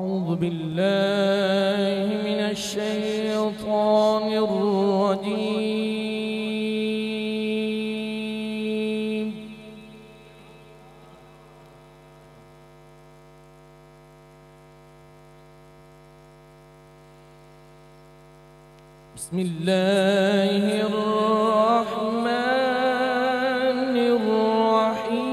أعوذ بالله من الشيطان الرجيم. بسم الله الرحمن الرحيم.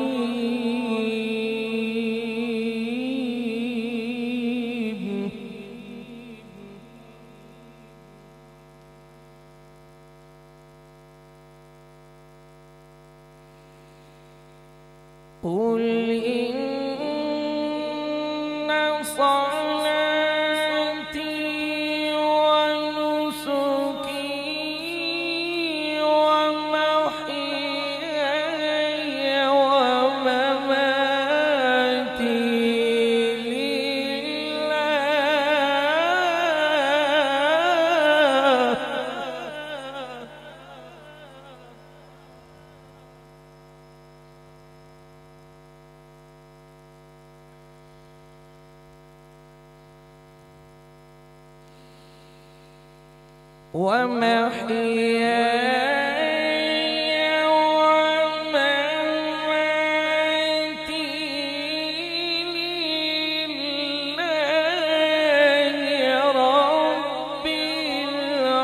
قل إن صلاتي ونسكي ومحياي ومماتي لله ومحياي ومماتي لله رب العالمين.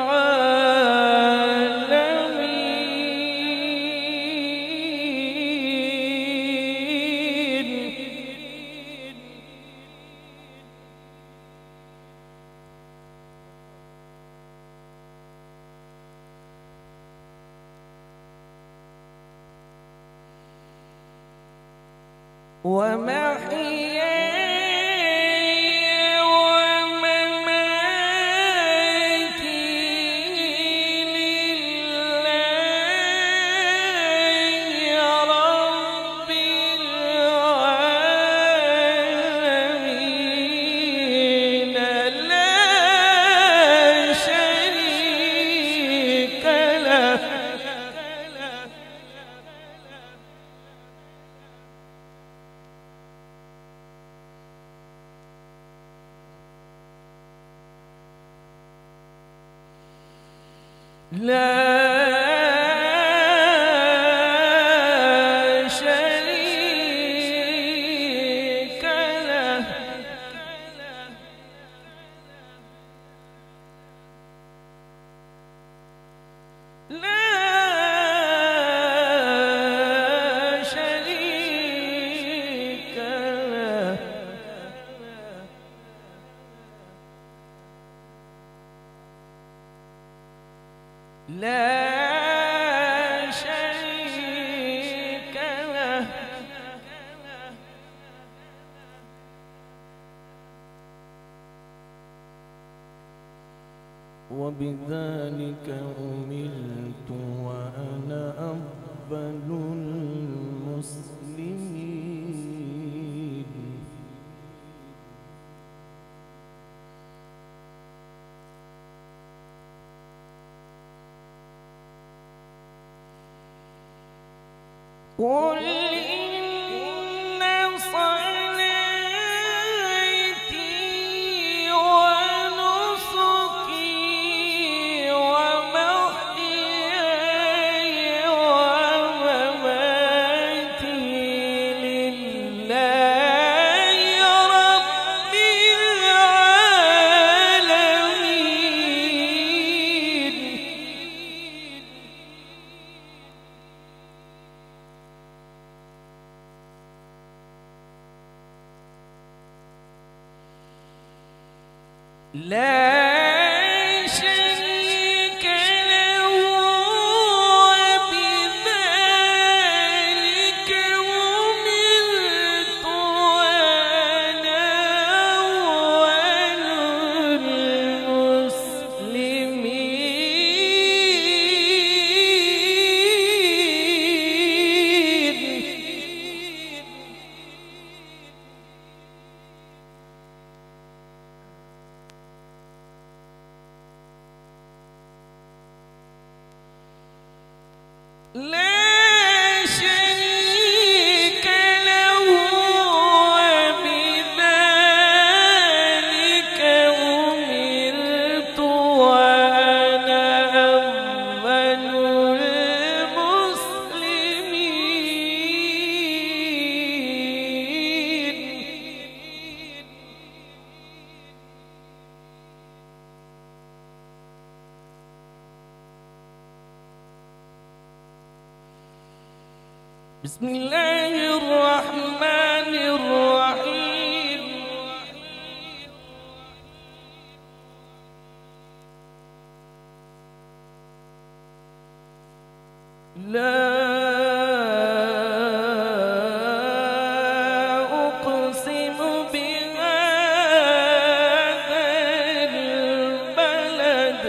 ومحياي ومماتي لله رب العالمين لا شريك له. لا شريك له. لا شريك له. لا شريك له. وبذلك أمرت وأنا أول المسلمين. قل إن صلاتي ونسكي ومحياي ومماتي لله رب العالمين. لا شريك له. وبذلك أمرت وأنا أول المسلمين. بسم الله الرحمن الرحيم لا أقسم بهذا البلد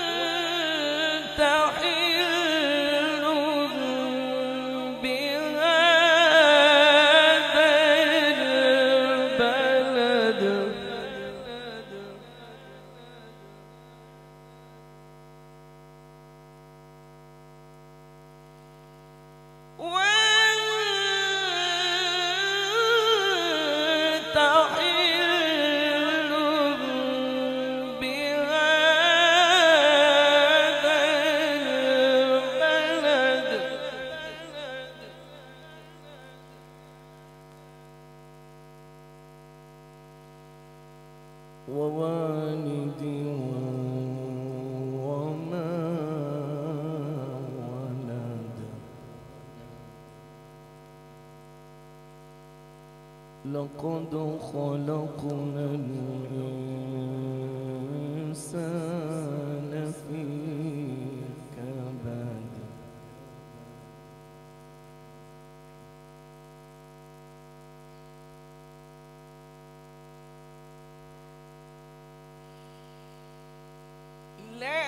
وأنت حل بهذا البلد وأنت حل بهذا البلد ووالد وما ولد لقد خلقنا الإنسان في كبد لا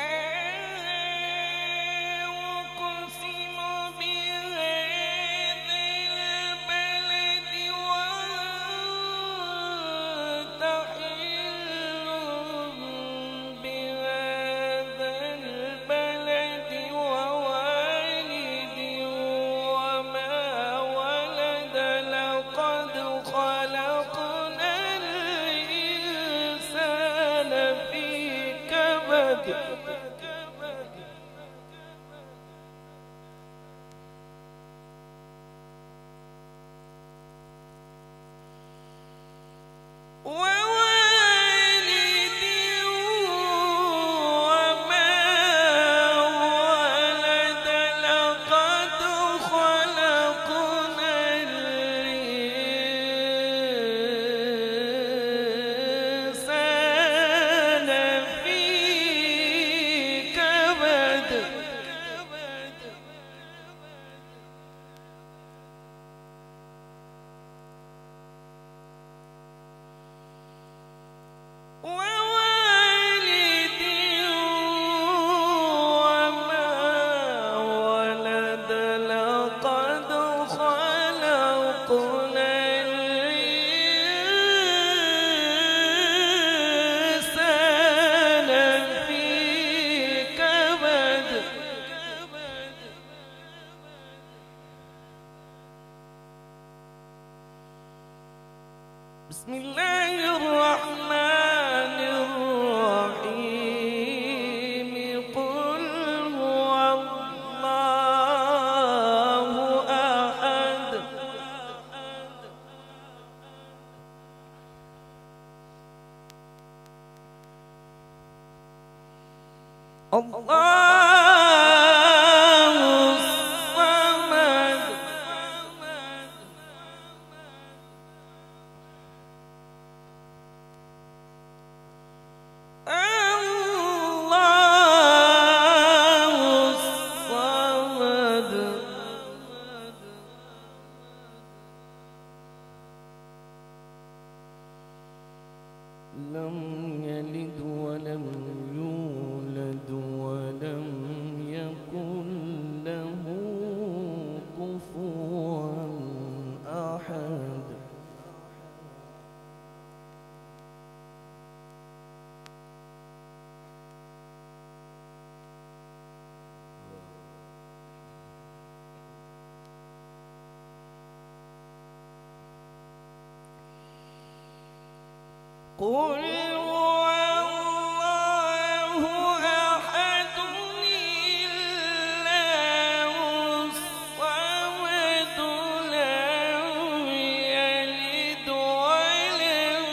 أقسم بهذا البلد وأنت حل بهذا البلد ووالد وما ولد لقد خلقنا الإنسان في كبد ووالد وما ولد لقد خلقنا الإنسان في كبد ووالد وما ولد لقد خلقنا الإنسان في كبد بسم الله الرحمن الرحيم قل هو الله أحد الله الصمد الله الصمد لم يلد ولم يولد ولم يكن له كفوا أحد قل هو الله أحد الله الصمد لم يلد ولم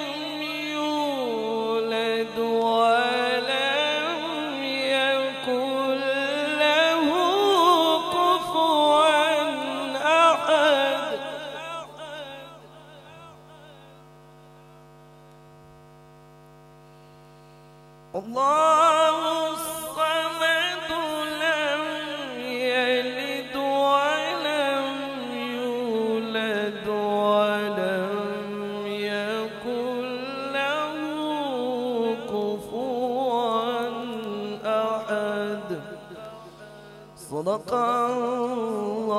صدق الله